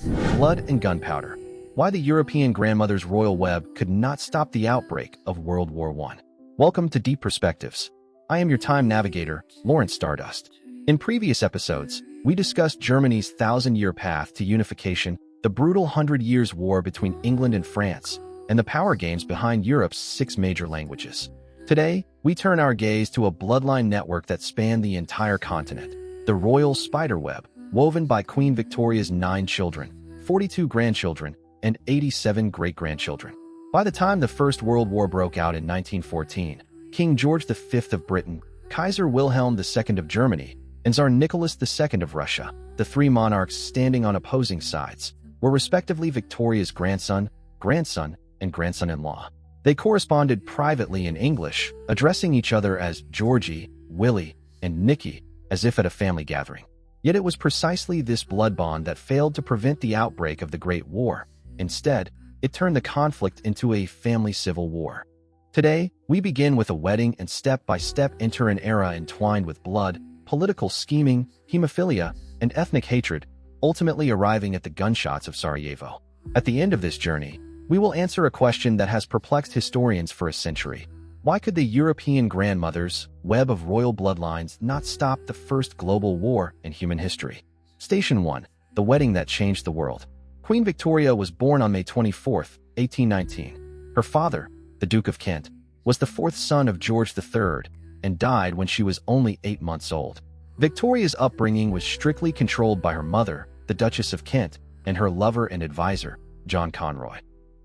Blood and gunpowder. Why the European grandmother's royal web could not stop the outbreak of World War I. Welcome to Deep Perspectives. I am your time navigator, Lawrence Stardust. In previous episodes, we discussed Germany's thousand-year path to unification, the brutal Hundred Years' War between England and France, and the power games behind Europe's 6 major languages. Today, we turn our gaze to a bloodline network that spanned the entire continent, the royal spiderweb, woven by Queen Victoria's 9 children, 42 grandchildren, and 87 great-grandchildren. By the time the First World War broke out in 1914, King George V of Britain, Kaiser Wilhelm II of Germany, and Tsar Nicholas II of Russia, the 3 monarchs standing on opposing sides, were respectively Victoria's grandson, and grandson-in-law. They corresponded privately in English, addressing each other as Georgie, Willy, and Nicky, as if at a family gathering. Yet it was precisely this blood bond that failed to prevent the outbreak of the Great War. Instead, it turned the conflict into a family civil war. Today, we begin with a wedding and step-by-step enter an era entwined with blood, political scheming, hemophilia, and ethnic hatred, ultimately arriving at the gunshots of Sarajevo. At the end of this journey, we will answer a question that has perplexed historians for a century. Why could the European grandmother's web of royal bloodlines not stop the first global war in human history? Station 1. The wedding that changed the world. Queen Victoria was born on May 24, 1819. Her father, the Duke of Kent, was the 4th son of George III and died when she was only 8 months old. Victoria's upbringing was strictly controlled by her mother, the Duchess of Kent, and her lover and advisor, John Conroy.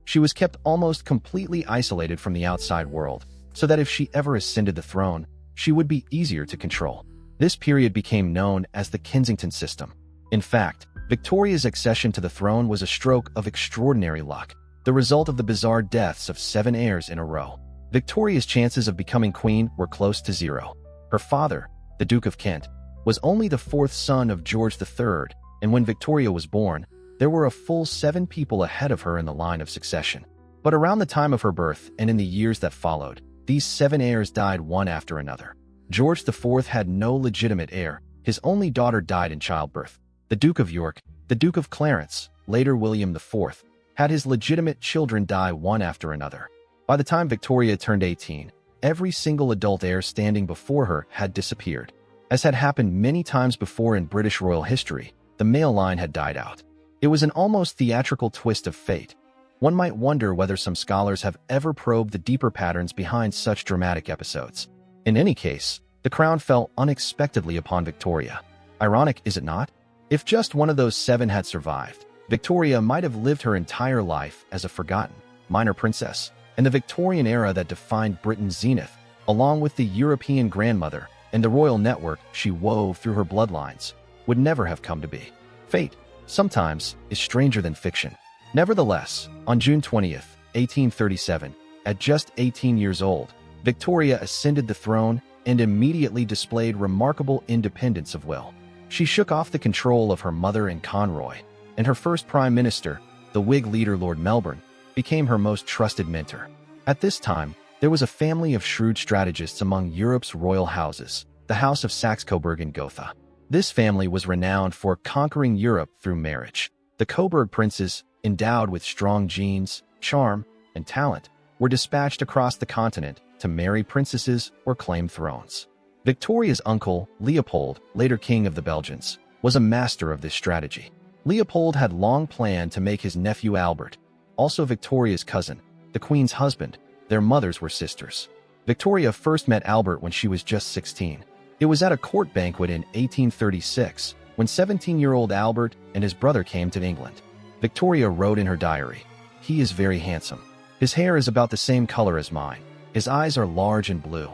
She was kept almost completely isolated from the outside world, so that if she ever ascended the throne, she would be easier to control. This period became known as the Kensington system. In fact, Victoria's accession to the throne was a stroke of extraordinary luck, the result of the bizarre deaths of 7 heirs in a row. Victoria's chances of becoming queen were close to zero. Her father, the Duke of Kent, was only the 4th son of George III, and when Victoria was born, there were a full 7 people ahead of her in the line of succession. But around the time of her birth and in the years that followed, these 7 heirs died one after another. George IV had no legitimate heir. His only daughter died in childbirth. The Duke of York, the Duke of Clarence, later William IV, had his legitimate children die one after another. By the time Victoria turned 18, every single adult heir standing before her had disappeared. As had happened many times before in British royal history, the male line had died out. It was an almost theatrical twist of fate. One might wonder whether some scholars have ever probed the deeper patterns behind such dramatic episodes. In any case, the crown fell unexpectedly upon Victoria. Ironic, is it not? If just one of those 7 had survived, Victoria might have lived her entire life as a forgotten, minor princess, and the Victorian era that defined Britain's zenith, along with the European grandmother and the royal network she wove through her bloodlines, would never have come to be. Fate, sometimes, is stranger than fiction. Nevertheless, on June 20th, 1837, at just 18 years old, Victoria ascended the throne and immediately displayed remarkable independence of will. She shook off the control of her mother and Conroy, and her first prime minister, the Whig leader Lord Melbourne, became her most trusted mentor. At this time, there was a family of shrewd strategists among Europe's royal houses, the House of Saxe-Coburg-Gotha. This family was renowned for conquering Europe through marriage. The Coburg princes, endowed with strong genes, charm, and talent, were dispatched across the continent to marry princesses or claim thrones. Victoria's uncle, Leopold, later King of the Belgians, was a master of this strategy. Leopold had long planned to make his nephew Albert, also Victoria's cousin, the Queen's husband. Their mothers were sisters. Victoria first met Albert when she was just 16. It was at a court banquet in 1836 when 17-year-old Albert and his brother came to England. Victoria wrote in her diary, "He is very handsome. His hair is about the same color as mine. His eyes are large and blue."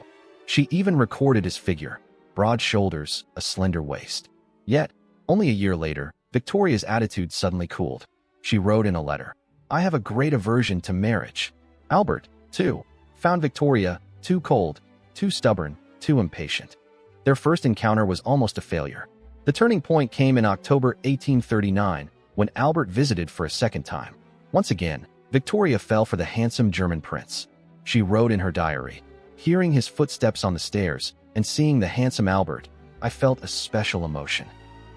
She even recorded his figure, broad shoulders, a slender waist. Yet, only a year later, Victoria's attitude suddenly cooled. She wrote in a letter, "I have a great aversion to marriage." Albert, too, found Victoria too cold, too stubborn, too impatient. Their first encounter was almost a failure. The turning point came in October 1839, when Albert visited for a second time. Once again, Victoria fell for the handsome German prince. She wrote in her diary, "Hearing his footsteps on the stairs and seeing the handsome Albert, I felt a special emotion."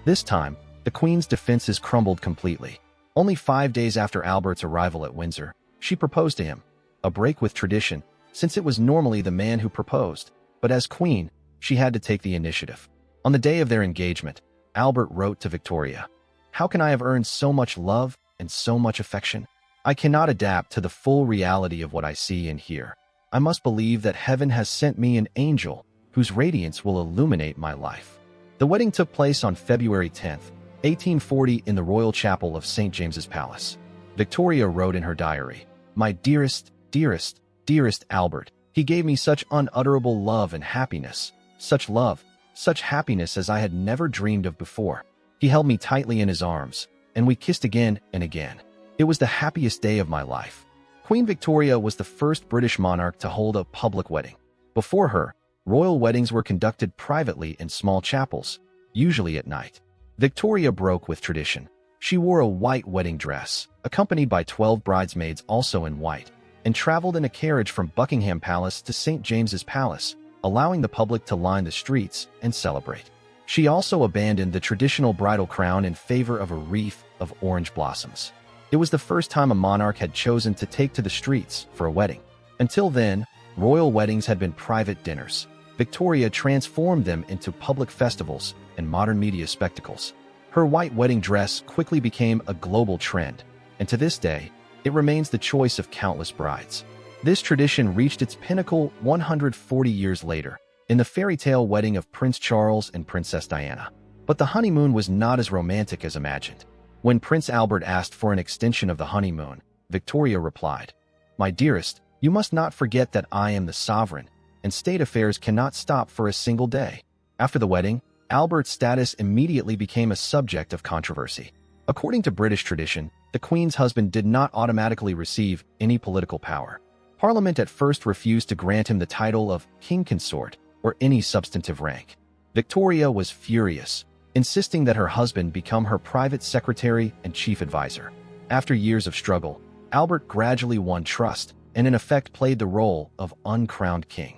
This time, the Queen's defenses crumbled completely. Only 5 days after Albert's arrival at Windsor, she proposed to him, a break with tradition, since it was normally the man who proposed, but as queen, she had to take the initiative. On the day of their engagement, Albert wrote to Victoria, "How can I have earned so much love and so much affection? I cannot adapt to the full reality of what I see and hear. I must believe that heaven has sent me an angel whose radiance will illuminate my life." The wedding took place on February 10th, 1840 in the Royal Chapel of St. James's Palace. Victoria wrote in her diary, "My dearest, dearest, dearest Albert, he gave me such unutterable love and happiness, such love, such happiness as I had never dreamed of before. He held me tightly in his arms, and we kissed again and again. It was the happiest day of my life." Queen Victoria was the first British monarch to hold a public wedding. Before her, royal weddings were conducted privately in small chapels, usually at night. Victoria broke with tradition. She wore a white wedding dress, accompanied by 12 bridesmaids also in white, and traveled in a carriage from Buckingham Palace to St. James's Palace, allowing the public to line the streets and celebrate. She also abandoned the traditional bridal crown in favor of a wreath of orange blossoms. It was the first time a monarch had chosen to take to the streets for a wedding. Until then, royal weddings had been private dinners. Victoria transformed them into public festivals and modern media spectacles. Her white wedding dress quickly became a global trend, and to this day, it remains the choice of countless brides. This tradition reached its pinnacle 140 years later, in the fairy tale wedding of Prince Charles and Princess Diana. But the honeymoon was not as romantic as imagined. When Prince Albert asked for an extension of the honeymoon, Victoria replied, "My dearest, you must not forget that I am the sovereign, and state affairs cannot stop for a single day." After the wedding, Albert's status immediately became a subject of controversy. According to British tradition, the Queen's husband did not automatically receive any political power. Parliament at first refused to grant him the title of King Consort or any substantive rank. Victoria was furious, insisting that her husband become her private secretary and chief advisor. After years of struggle, Albert gradually won trust and in effect played the role of uncrowned king.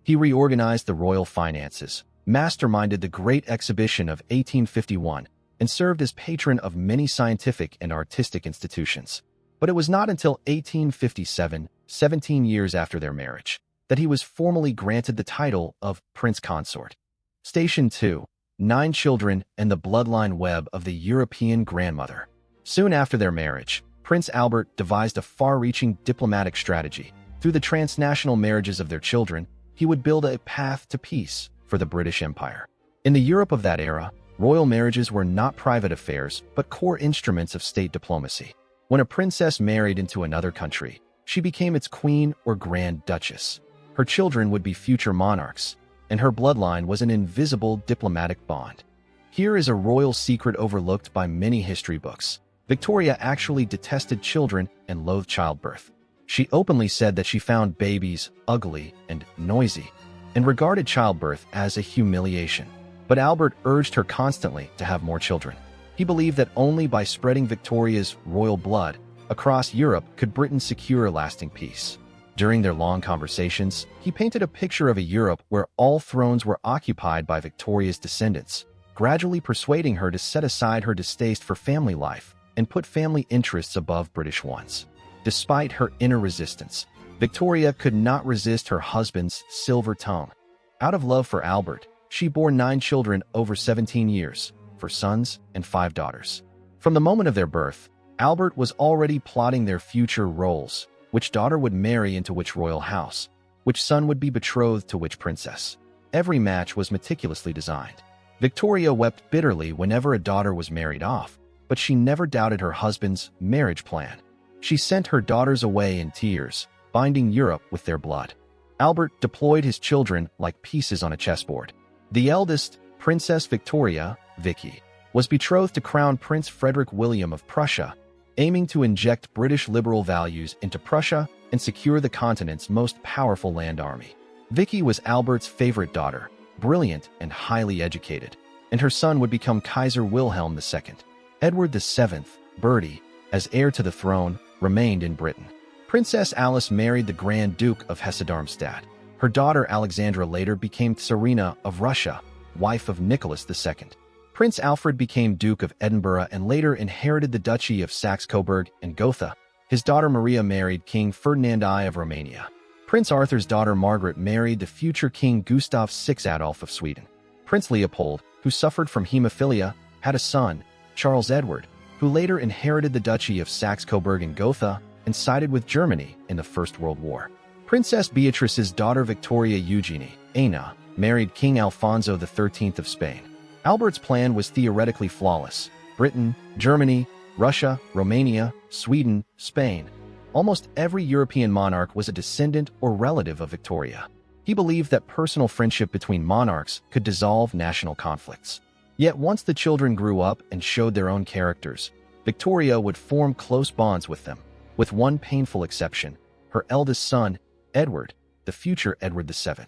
He reorganized the royal finances, masterminded the Great Exhibition of 1851, and served as patron of many scientific and artistic institutions. But it was not until 1857, 17 years after their marriage, that he was formally granted the title of Prince Consort. Station 2. 9 children and the bloodline web of the European grandmother. Soon after their marriage, Prince Albert devised a far-reaching diplomatic strategy. Through the transnational marriages of their children, he would build a path to peace for the British Empire. In the Europe of that era, royal marriages were not private affairs, but core instruments of state diplomacy. When a princess married into another country, she became its queen or grand duchess. Her children would be future monarchs, and her bloodline was an invisible diplomatic bond. Here is a royal secret overlooked by many history books. Victoria actually detested children and loathed childbirth. She openly said that she found babies ugly and noisy, and regarded childbirth as a humiliation. But Albert urged her constantly to have more children. He believed that only by spreading Victoria's royal blood across Europe could Britain secure lasting peace. During their long conversations, he painted a picture of a Europe where all thrones were occupied by Victoria's descendants, gradually persuading her to set aside her distaste for family life and put family interests above British ones. Despite her inner resistance, Victoria could not resist her husband's silver tongue. Out of love for Albert, she bore 9 children over 17 years, 4 sons and 5 daughters. From the moment of their birth, Albert was already plotting their future roles, which daughter would marry into which royal house, which son would be betrothed to which princess. Every match was meticulously designed. Victoria wept bitterly whenever a daughter was married off, but she never doubted her husband's marriage plan. She sent her daughters away in tears, binding Europe with their blood. Albert deployed his children like pieces on a chessboard. The eldest, Princess Victoria, Vicky, was betrothed to Crown Prince Frederick William of Prussia, aiming to inject British liberal values into Prussia and secure the continent's most powerful land army. Vicky was Albert's favorite daughter, brilliant and highly educated, and her son would become Kaiser Wilhelm II. Edward VII, Bertie, as heir to the throne, remained in Britain. Princess Alice married the Grand Duke of Hesse-Darmstadt. Her daughter Alexandra later became Tsarina of Russia, wife of Nicholas II. Prince Alfred became Duke of Edinburgh and later inherited the Duchy of Saxe-Coburg and Gotha. His daughter Maria married King Ferdinand I of Romania. Prince Arthur's daughter Margaret married the future King Gustav VI Adolf of Sweden. Prince Leopold, who suffered from hemophilia, had a son, Charles Edward, who later inherited the Duchy of Saxe-Coburg and Gotha and sided with Germany in the First World War. Princess Beatrice's daughter Victoria Eugenie, Ana, married King Alfonso XIII of Spain. Albert's plan was theoretically flawless. Britain, Germany, Russia, Romania, Sweden, Spain. Almost every European monarch was a descendant or relative of Victoria. He believed that personal friendship between monarchs could dissolve national conflicts. Yet once the children grew up and showed their own characters, Victoria would form close bonds with them, with one painful exception: her eldest son, Edward, the future Edward VII.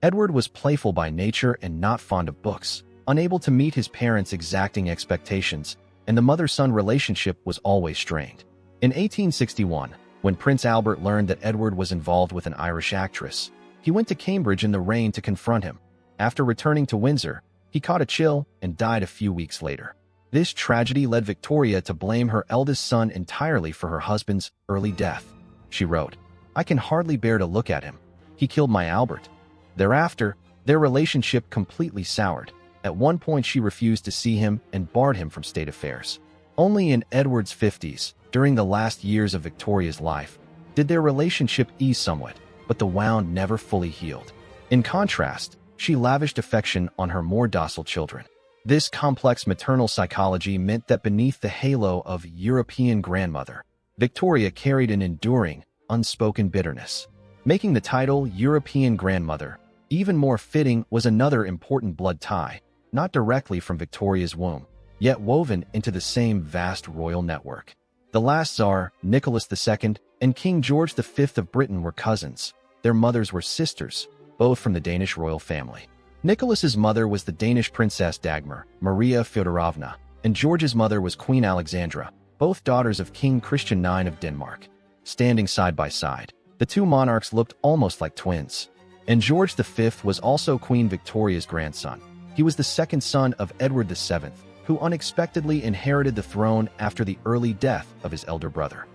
Edward was playful by nature and not fond of books, unable to meet his parents' exacting expectations, and the mother-son relationship was always strained. In 1861, when Prince Albert learned that Edward was involved with an Irish actress, he went to Cambridge in the rain to confront him. After returning to Windsor, he caught a chill and died a few weeks later. This tragedy led Victoria to blame her eldest son entirely for her husband's early death. She wrote, "I can hardly bear to look at him. He killed my Albert." Thereafter, their relationship completely soured. At one point she refused to see him and barred him from state affairs. Only in Edward's 50s, during the last years of Victoria's life, did their relationship ease somewhat, but the wound never fully healed. In contrast, she lavished affection on her more docile children. This complex maternal psychology meant that beneath the halo of European grandmother, Victoria carried an enduring, unspoken bitterness. Making the title European grandmother even more fitting was another important blood tie, not directly from Victoria's womb, yet woven into the same vast royal network. The last Tsar, Nicholas II, and King George V of Britain were cousins. Their mothers were sisters, both from the Danish royal family. Nicholas's mother was the Danish Princess Dagmar, Maria Fyodorovna, and George's mother was Queen Alexandra, both daughters of King Christian IX of Denmark. Standing side by side, the two monarchs looked almost like twins. And George V was also Queen Victoria's grandson. He was the second son of Edward VII, who unexpectedly inherited the throne after the early death of his elder brother.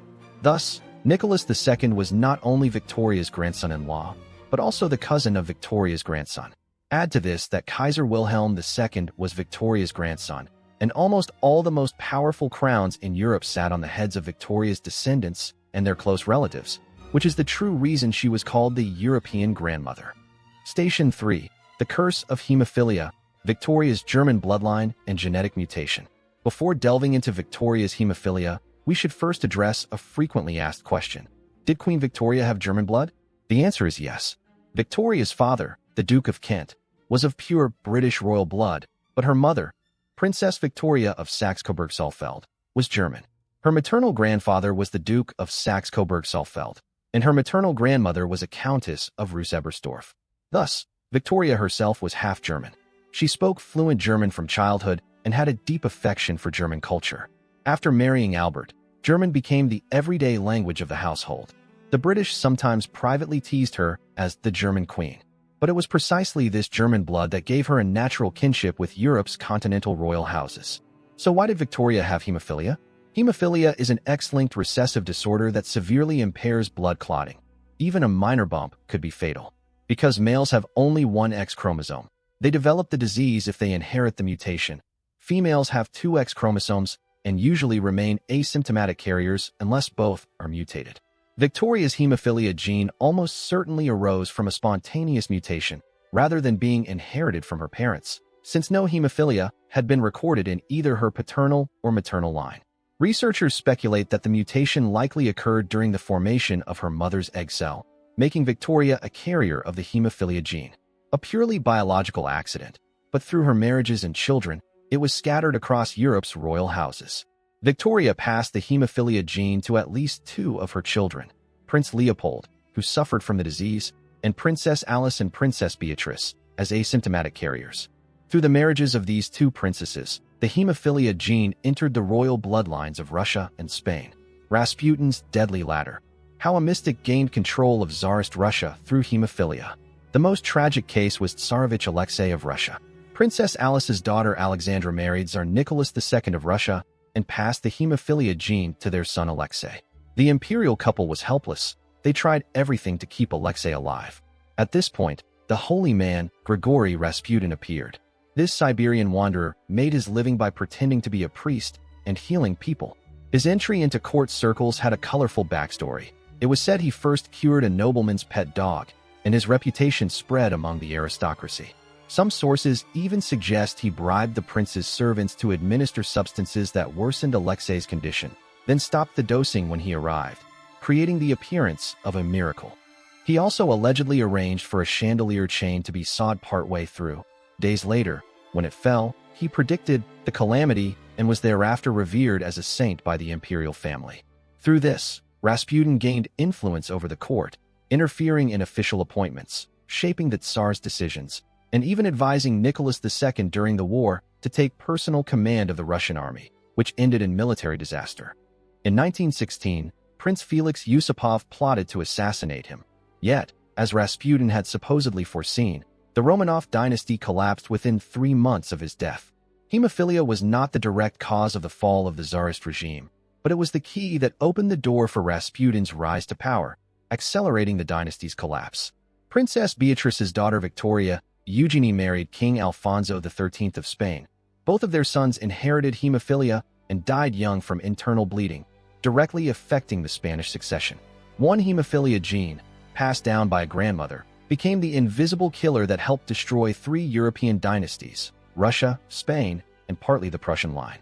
Thus, Nicholas II was not only Victoria's grandson-in-law, but also the cousin of Victoria's grandson. Add to this that Kaiser Wilhelm II was Victoria's grandson, and almost all the most powerful crowns in Europe sat on the heads of Victoria's descendants and their close relatives, which is the true reason she was called the European grandmother. Station 3. The Curse of Hemophilia, Victoria's German bloodline and genetic mutation. Before delving into Victoria's hemophilia, we should first address a frequently asked question. Did Queen Victoria have German blood? The answer is yes. Victoria's father, the Duke of Kent, was of pure British royal blood, but her mother, Princess Victoria of Saxe-Coburg-Saalfeld, was German. Her maternal grandfather was the Duke of Saxe-Coburg-Saalfeld, and her maternal grandmother was a Countess of Reuss-Ebersdorf. Thus, Victoria herself was half German. She spoke fluent German from childhood and had a deep affection for German culture. After marrying Albert, German became the everyday language of the household. The British sometimes privately teased her as the German Queen, but it was precisely this German blood that gave her a natural kinship with Europe's continental royal houses. So why did Victoria have hemophilia? Hemophilia is an X-linked recessive disorder that severely impairs blood clotting. Even a minor bump could be fatal. Because males have only one X chromosome, they develop the disease if they inherit the mutation. Females have two X chromosomes and usually remain asymptomatic carriers unless both are mutated. Victoria's hemophilia gene almost certainly arose from a spontaneous mutation, rather than being inherited from her parents, since no hemophilia had been recorded in either her paternal or maternal line. Researchers speculate that the mutation likely occurred during the formation of her mother's egg cell, making Victoria a carrier of the hemophilia gene. A purely biological accident, but through her marriages and children, it was scattered across Europe's royal houses. Victoria passed the hemophilia gene to at least two of her children, Prince Leopold, who suffered from the disease, and Princess Alice and Princess Beatrice, as asymptomatic carriers. Through the marriages of these two princesses, the hemophilia gene entered the royal bloodlines of Russia and Spain. Rasputin's deadly ladder. How a mystic gained control of Tsarist Russia through hemophilia. The most tragic case was Tsarevich Alexei of Russia. Princess Alice's daughter Alexandra married Tsar Nicholas II of Russia and passed the hemophilia gene to their son Alexei. The imperial couple was helpless. They tried everything to keep Alexei alive. At this point, the holy man, Grigory Rasputin, appeared. This Siberian wanderer made his living by pretending to be a priest and healing people. His entry into court circles had a colorful backstory. It was said he first cured a nobleman's pet dog, and his reputation spread among the aristocracy. Some sources even suggest he bribed the prince's servants to administer substances that worsened Alexei's condition, then stopped the dosing when he arrived, creating the appearance of a miracle. He also allegedly arranged for a chandelier chain to be sawed partway through. Days later, when it fell, he predicted the calamity and was thereafter revered as a saint by the imperial family. Through this, Rasputin gained influence over the court, interfering in official appointments, shaping the Tsar's decisions, and even advising Nicholas II during the war to take personal command of the Russian army, which ended in military disaster. In 1916, Prince Felix Yusupov plotted to assassinate him. Yet, as Rasputin had supposedly foreseen, the Romanov dynasty collapsed within 3 months of his death. Hemophilia was not the direct cause of the fall of the Tsarist regime, but it was the key that opened the door for Rasputin's rise to power, accelerating the dynasty's collapse. Princess Beatrice's daughter Victoria Eugenie married King Alfonso XIII of Spain. Both of their sons inherited hemophilia and died young from internal bleeding, directly affecting the Spanish succession. One hemophilia gene, passed down by a grandmother, became the invisible killer that helped destroy 3 European dynasties: Russia, Spain, and partly the Prussian line.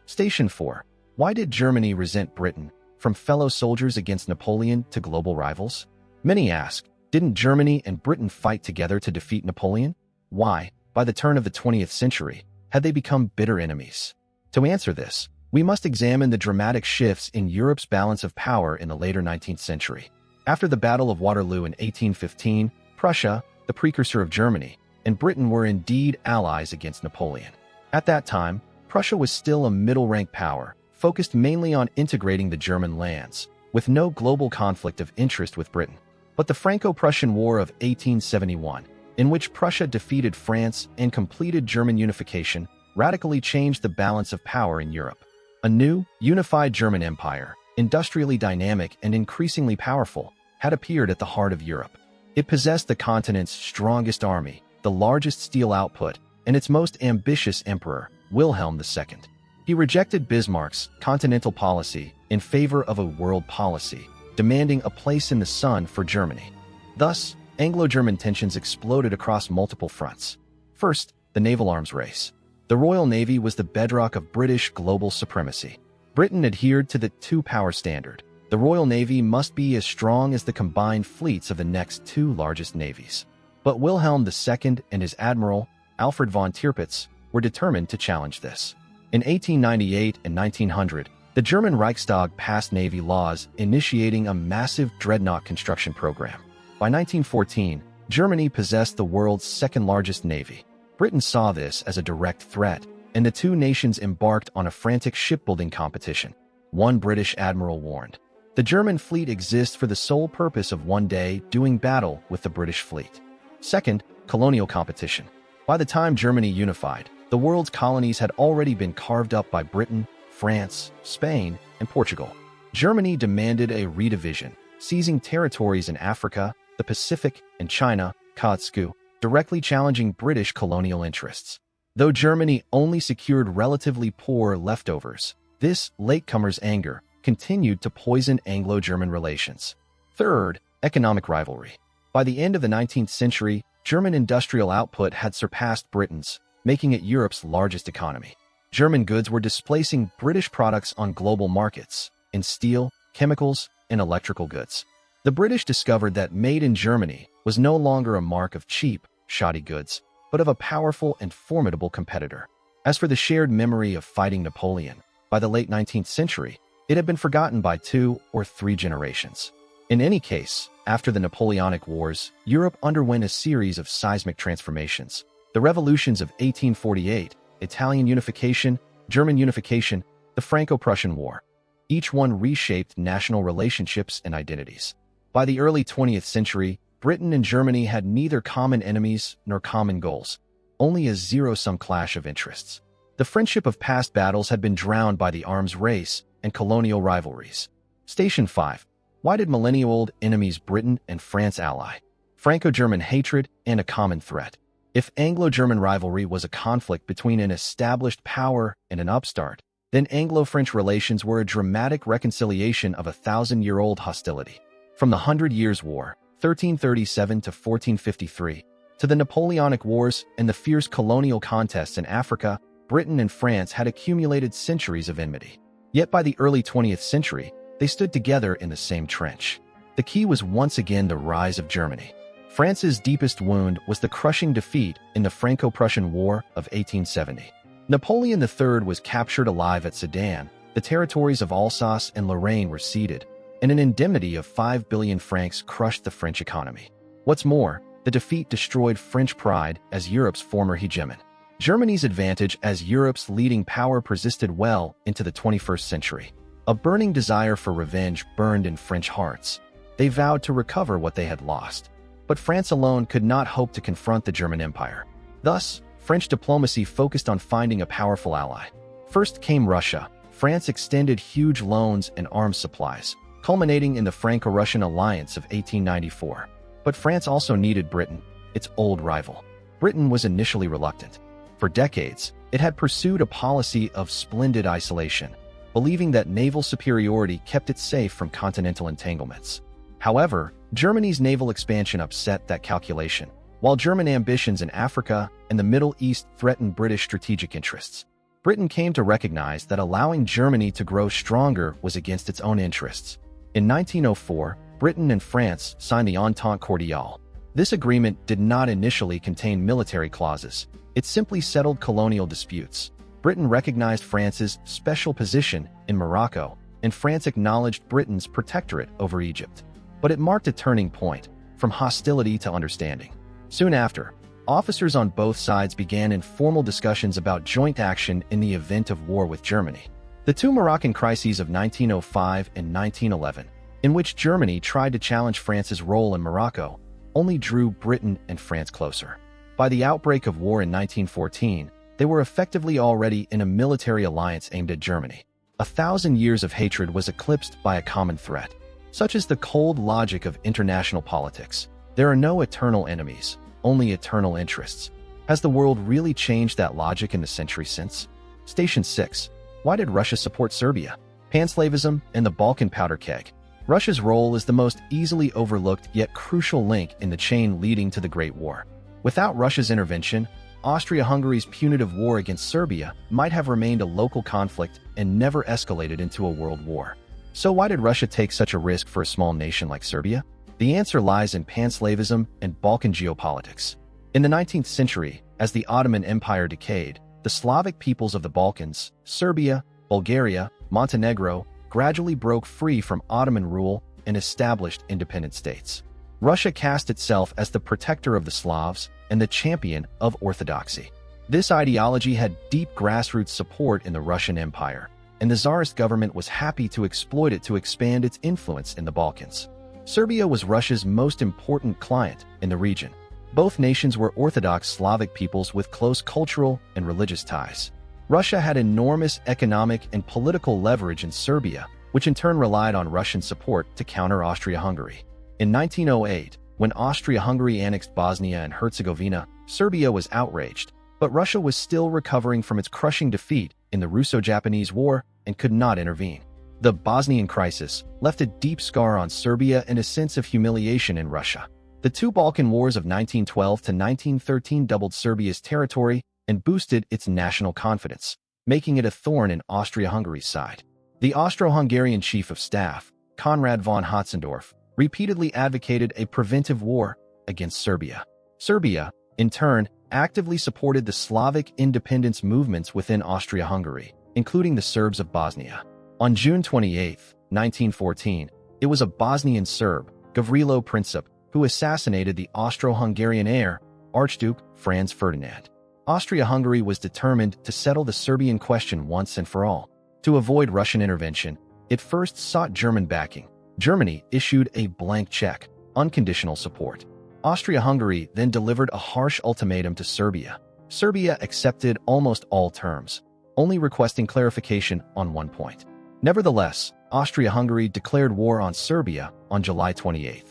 Station 4. Why did Germany resent Britain? From fellow soldiers against Napoleon to global rivals? Many ask, didn't Germany and Britain fight together to defeat Napoleon? Why, by the turn of the 20th century, had they become bitter enemies? To answer this, we must examine the dramatic shifts in Europe's balance of power in the later 19th century. After the Battle of Waterloo in 1815, Prussia, the precursor of Germany, and Britain were indeed allies against Napoleon. At that time, Prussia was still a middle-rank power, focused mainly on integrating the German lands, with no global conflict of interest with Britain. But the Franco-Prussian War of 1871, in which Prussia defeated France and completed German unification, radically changed the balance of power in Europe. A new, unified German empire, industrially dynamic and increasingly powerful, had appeared at the heart of Europe. It possessed the continent's strongest army, the largest steel output, and its most ambitious emperor, Wilhelm II. He rejected Bismarck's continental policy in favor of a world policy, demanding a place in the sun for Germany. Thus, Anglo-German tensions exploded across multiple fronts. First, the naval arms race. The Royal Navy was the bedrock of British global supremacy. Britain adhered to the two-power standard. The Royal Navy must be as strong as the combined fleets of the next 2 largest navies. But Wilhelm II and his admiral, Alfred von Tirpitz, were determined to challenge this. In 1898 and 1900, the German Reichstag passed navy laws initiating a massive dreadnought construction program. By 1914, Germany possessed the world's second-largest navy. Britain saw this as a direct threat, and the 2 nations embarked on a frantic shipbuilding competition. One British admiral warned, "The German fleet exists for the sole purpose of one day doing battle with the British fleet." Second, colonial competition. By the time Germany unified, the world's colonies had already been carved up by Britain, France, Spain, and Portugal. Germany demanded a redivision, seizing territories in Africa, the Pacific, and China, Kotzebue, directly challenging British colonial interests. Though Germany only secured relatively poor leftovers, this latecomer's anger continued to poison Anglo-German relations. Third, economic rivalry. By the end of the 19th century, German industrial output had surpassed Britain's, making it Europe's largest economy. German goods were displacing British products on global markets, in steel, chemicals, and electrical goods. The British discovered that made in Germany was no longer a mark of cheap, shoddy goods, but of a powerful and formidable competitor. As for the shared memory of fighting Napoleon, by the late 19th century, it had been forgotten by 2 or 3 generations. In any case, after the Napoleonic Wars, Europe underwent a series of seismic transformations. The revolutions of 1848, Italian unification, German unification, the Franco-Prussian War. Each one reshaped national relationships and identities. By the early 20th century, Britain and Germany had neither common enemies nor common goals, only a zero-sum clash of interests. The friendship of past battles had been drowned by the arms race and colonial rivalries. Station 5. Why did millennial-old enemies Britain and France ally? Franco-German hatred and a common threat. If Anglo-German rivalry was a conflict between an established power and an upstart, then Anglo-French relations were a dramatic reconciliation of a thousand-year-old hostility. From the Hundred Years' War, 1337 to 1453, to the Napoleonic Wars and the fierce colonial contests in Africa, Britain and France had accumulated centuries of enmity. Yet by the early 20th century, they stood together in the same trench. The key was once again the rise of Germany. France's deepest wound was the crushing defeat in the Franco-Prussian War of 1870. Napoleon III was captured alive at Sedan, the territories of Alsace and Lorraine were ceded, and an indemnity of 5 billion francs crushed the French economy. What's more, the defeat destroyed French pride as Europe's former hegemon. Germany's advantage as Europe's leading power persisted well into the 21st century. A burning desire for revenge burned in French hearts. They vowed to recover what they had lost. But France alone could not hope to confront the German Empire. Thus, French diplomacy focused on finding a powerful ally. First came Russia. France extended huge loans and arms supplies, culminating in the Franco-Russian alliance of 1894. But France also needed Britain, its old rival. Britain was initially reluctant. For decades, it had pursued a policy of splendid isolation, believing that naval superiority kept it safe from continental entanglements. However, Germany's naval expansion upset that calculation, while German ambitions in Africa and the Middle East threatened British strategic interests. Britain came to recognize that allowing Germany to grow stronger was against its own interests. In 1904, Britain and France signed the Entente Cordiale. This agreement did not initially contain military clauses. It simply settled colonial disputes. Britain recognized France's special position in Morocco, and France acknowledged Britain's protectorate over Egypt. But it marked a turning point, from hostility to understanding. Soon after, officers on both sides began informal discussions about joint action in the event of war with Germany. The two Moroccan crises of 1905 and 1911, in which Germany tried to challenge France's role in Morocco, only drew Britain and France closer. By the outbreak of war in 1914, they were effectively already in a military alliance aimed at Germany. 1,000 years of hatred was eclipsed by a common threat. Such is the cold logic of international politics. There are no eternal enemies, only eternal interests. Has the world really changed that logic in the century since? Station 6. Why did Russia support Serbia? Panslavism and the Balkan powder keg. Russia's role is the most easily overlooked yet crucial link in the chain leading to the Great War. Without Russia's intervention, Austria-Hungary's punitive war against Serbia might have remained a local conflict and never escalated into a world war. So why did Russia take such a risk for a small nation like Serbia? The answer lies in Panslavism and Balkan geopolitics. In the 19th century, as the Ottoman Empire decayed, the Slavic peoples of the Balkans, Serbia, Bulgaria, Montenegro, gradually broke free from Ottoman rule and established independent states. Russia cast itself as the protector of the Slavs and the champion of orthodoxy. This ideology had deep grassroots support in the Russian Empire, and the Tsarist government was happy to exploit it to expand its influence in the Balkans. Serbia was Russia's most important client in the region. Both nations were Orthodox Slavic peoples with close cultural and religious ties. Russia had enormous economic and political leverage in Serbia, which in turn relied on Russian support to counter Austria-Hungary. In 1908, when Austria-Hungary annexed Bosnia and Herzegovina, Serbia was outraged, but Russia was still recovering from its crushing defeat in the Russo-Japanese War and could not intervene. The Bosnian crisis left a deep scar on Serbia and a sense of humiliation in Russia. The two Balkan Wars of 1912 to 1913 doubled Serbia's territory and boosted its national confidence, making it a thorn in Austria-Hungary's side. The Austro-Hungarian Chief of Staff, Konrad von Hotzendorf, repeatedly advocated a preventive war against Serbia. Serbia, in turn, actively supported the Slavic independence movements within Austria-Hungary, including the Serbs of Bosnia. On June 28, 1914, it was a Bosnian Serb, Gavrilo Princip, who assassinated the Austro-Hungarian heir, Archduke Franz Ferdinand. Austria-Hungary was determined to settle the Serbian question once and for all. To avoid Russian intervention, it first sought German backing. Germany issued a blank check, unconditional support. Austria-Hungary then delivered a harsh ultimatum to Serbia. Serbia accepted almost all terms, only requesting clarification on one point. Nevertheless, Austria-Hungary declared war on Serbia on July 28.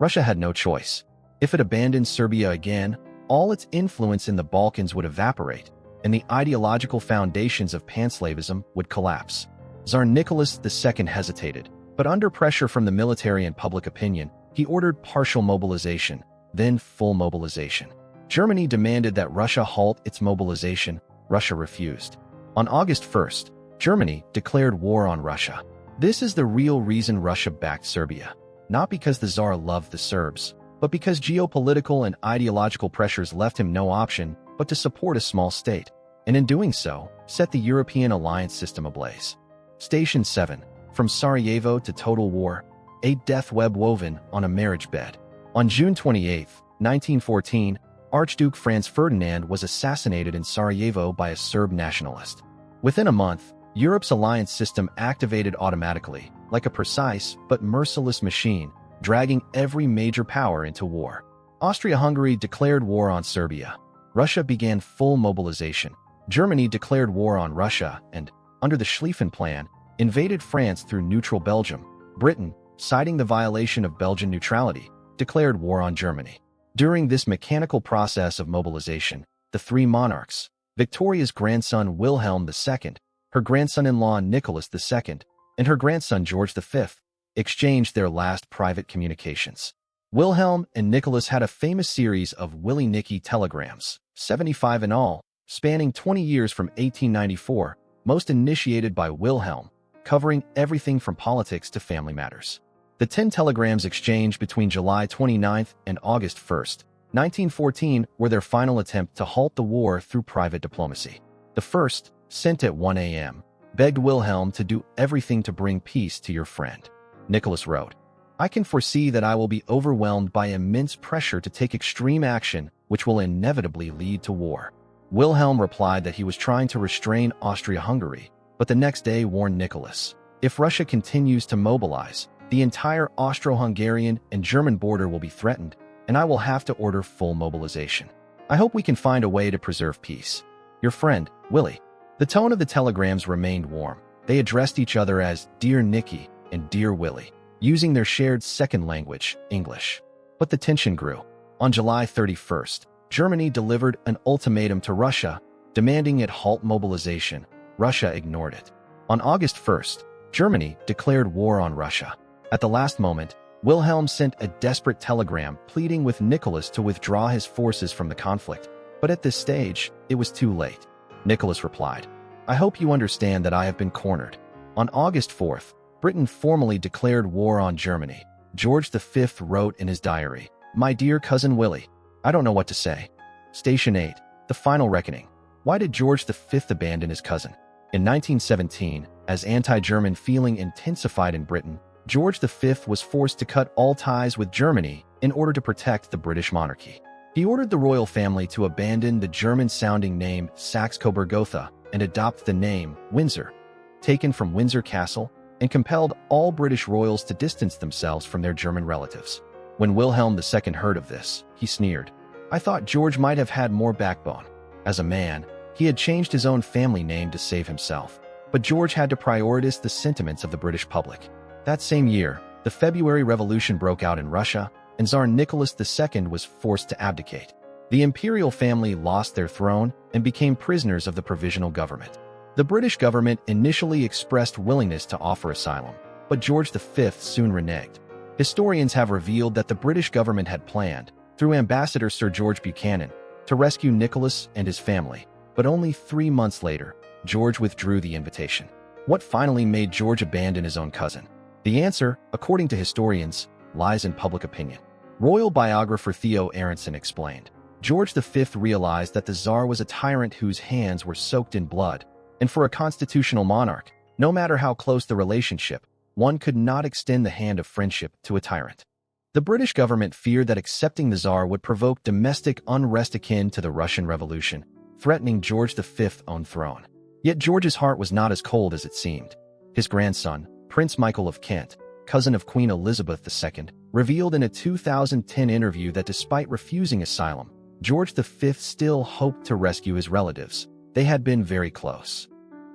Russia had no choice. If it abandoned Serbia again, all its influence in the Balkans would evaporate, and the ideological foundations of panslavism would collapse. Tsar Nicholas II hesitated, but under pressure from the military and public opinion, he ordered partial mobilization, then full mobilization. Germany demanded that Russia halt its mobilization. Russia refused. On August 1st, Germany declared war on Russia. This is the real reason Russia backed Serbia. Not because the Tsar loved the Serbs, but because geopolitical and ideological pressures left him no option but to support a small state, and in doing so, set the European alliance system ablaze. Station 7. From Sarajevo to total war, a death web woven on a marriage bed. On June 28, 1914, Archduke Franz Ferdinand was assassinated in Sarajevo by a Serb nationalist. Within a month, Europe's alliance system activated automatically, like a precise but merciless machine, dragging every major power into war. Austria-Hungary declared war on Serbia. Russia began full mobilization. Germany declared war on Russia and, under the Schlieffen Plan, invaded France through neutral Belgium. Britain, citing the violation of Belgian neutrality, declared war on Germany. During this mechanical process of mobilization, the three monarchs, Victoria's grandson Wilhelm II, her grandson-in-law Nicholas II, and her grandson George V, exchanged their last private communications. Wilhelm and Nicholas had a famous series of Willy Nicky telegrams, 75 in all, spanning 20 years from 1894, most initiated by Wilhelm, covering everything from politics to family matters. The 10 telegrams exchanged between July 29 and August 1, 1914, were their final attempt to halt the war through private diplomacy. The first, sent at 1 a.m., begged Wilhelm to do everything to bring peace to your friend. Nicholas wrote, "I can foresee that I will be overwhelmed by immense pressure to take extreme action which will inevitably lead to war." Wilhelm replied that he was trying to restrain Austria-Hungary, but the next day warned Nicholas, "If Russia continues to mobilize, the entire Austro-Hungarian and German border will be threatened, and I will have to order full mobilization. I hope we can find a way to preserve peace. Your friend, Willy." The tone of the telegrams remained warm. They addressed each other as Dear Nicky and Dear Willy, using their shared second language, English. But the tension grew. On July 31st, Germany delivered an ultimatum to Russia, demanding it halt mobilization. Russia ignored it. On August 1st, Germany declared war on Russia. At the last moment, Wilhelm sent a desperate telegram pleading with Nicholas to withdraw his forces from the conflict. But at this stage, it was too late. Nicholas replied, "I hope you understand that I have been cornered." On August 4th, Britain formally declared war on Germany. George V wrote in his diary, "My dear cousin Willy, I don't know what to say." Station 8. The final reckoning. Why did George V abandon his cousin? In 1917, as anti-German feeling intensified in Britain, George V was forced to cut all ties with Germany in order to protect the British monarchy. He ordered the royal family to abandon the German-sounding name Saxe-Coburg-Gotha and adopt the name Windsor, taken from Windsor Castle, and compelled all British royals to distance themselves from their German relatives. When Wilhelm II heard of this, he sneered, "I thought George might have had more backbone." As a man, he had changed his own family name to save himself, but George had to prioritize the sentiments of the British public. That same year, the February Revolution broke out in Russia, and Tsar Nicholas II was forced to abdicate. The imperial family lost their throne and became prisoners of the provisional government. The British government initially expressed willingness to offer asylum, but George V soon reneged. Historians have revealed that the British government had planned, through Ambassador Sir George Buchanan, to rescue Nicholas and his family, but only 3 months later, George withdrew the invitation. What finally made George abandon his own cousin? The answer, according to historians, lies in public opinion. Royal biographer Theo Aronson explained, George V realized that the Tsar was a tyrant whose hands were soaked in blood, and for a constitutional monarch, no matter how close the relationship, one could not extend the hand of friendship to a tyrant. The British government feared that accepting the Tsar would provoke domestic unrest akin to the Russian Revolution, threatening George V's own throne. Yet George's heart was not as cold as it seemed. His grandson, Prince Michael of Kent, cousin of Queen Elizabeth II, revealed in a 2010 interview that despite refusing asylum, George V still hoped to rescue his relatives. They had been very close.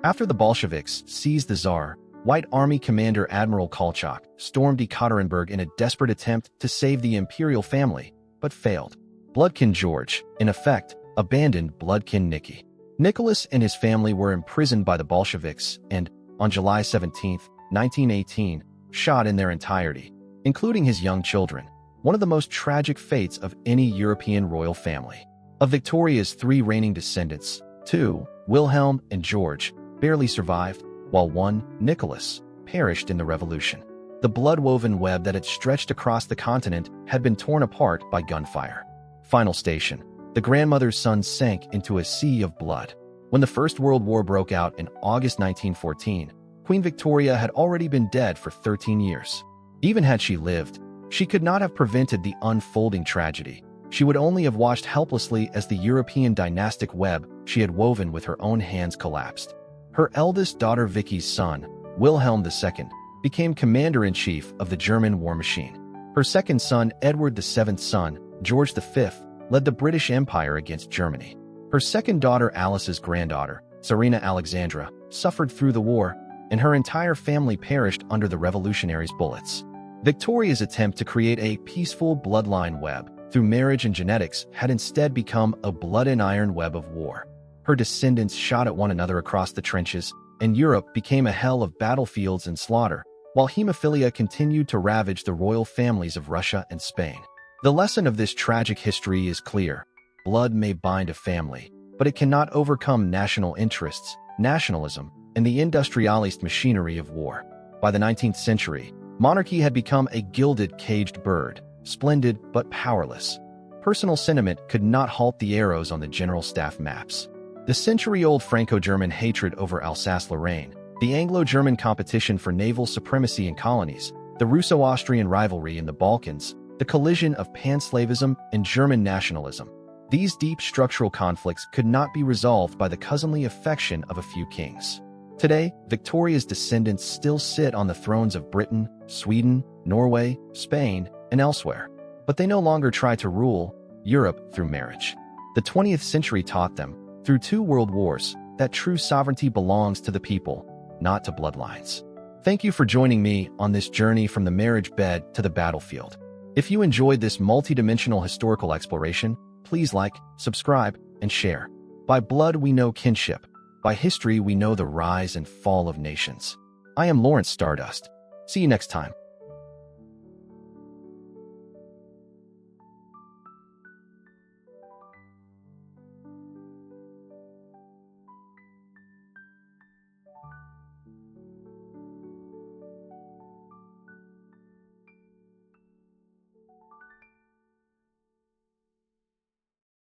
After the Bolsheviks seized the Tsar, White Army Commander Admiral Kolchak stormed Ekaterinburg in a desperate attempt to save the imperial family, but failed. Bloodkin George, in effect, abandoned Bloodkin Nicky. Nicholas and his family were imprisoned by the Bolsheviks and, on July 17, 1918, shot in their entirety, including his young children, one of the most tragic fates of any European royal family. Of Victoria's three reigning descendants, two, Wilhelm and George, barely survived, while one, Nicholas, perished in the revolution. The blood-woven web that had stretched across the continent had been torn apart by gunfire. Final station. The grandmother's son sank into a sea of blood. When the First World War broke out in August 1914, Queen Victoria had already been dead for 13 years. Even had she lived, she could not have prevented the unfolding tragedy. She would only have watched helplessly as the European dynastic web she had woven with her own hands collapsed. Her eldest daughter Vicky's son, Wilhelm II, became commander-in-chief of the German war machine. Her second son, Edward VII's son, George V, led the British Empire against Germany. Her second daughter, Alice's granddaughter, Tsarina Alexandra, suffered through the war, and her entire family perished under the revolutionaries' bullets. Victoria's attempt to create a peaceful bloodline web through marriage and genetics had instead become a blood and iron web of war. Her descendants shot at one another across the trenches, and Europe became a hell of battlefields and slaughter, while hemophilia continued to ravage the royal families of Russia and Spain. The lesson of this tragic history is clear. Blood may bind a family, but it cannot overcome national interests, nationalism, and the industrialist machinery of war. By the 19th century, monarchy had become a gilded, caged bird, splendid but powerless. Personal sentiment could not halt the arrows on the general staff maps. The century-old Franco-German hatred over Alsace-Lorraine, the Anglo-German competition for naval supremacy in colonies, the Russo-Austrian rivalry in the Balkans, the collision of pan-slavism and German nationalism. These deep structural conflicts could not be resolved by the cousinly affection of a few kings. Today, Victoria's descendants still sit on the thrones of Britain, Sweden, Norway, Spain, and elsewhere, but they no longer try to rule Europe through marriage. The 20th century taught them, through 2 world wars, that true sovereignty belongs to the people, not to bloodlines. Thank you for joining me on this journey from the marriage bed to the battlefield. If you enjoyed this multidimensional historical exploration, please like, subscribe, and share. By blood we know kinship. By history we know the rise and fall of nations. I am Lawrence Stardust. See you next time.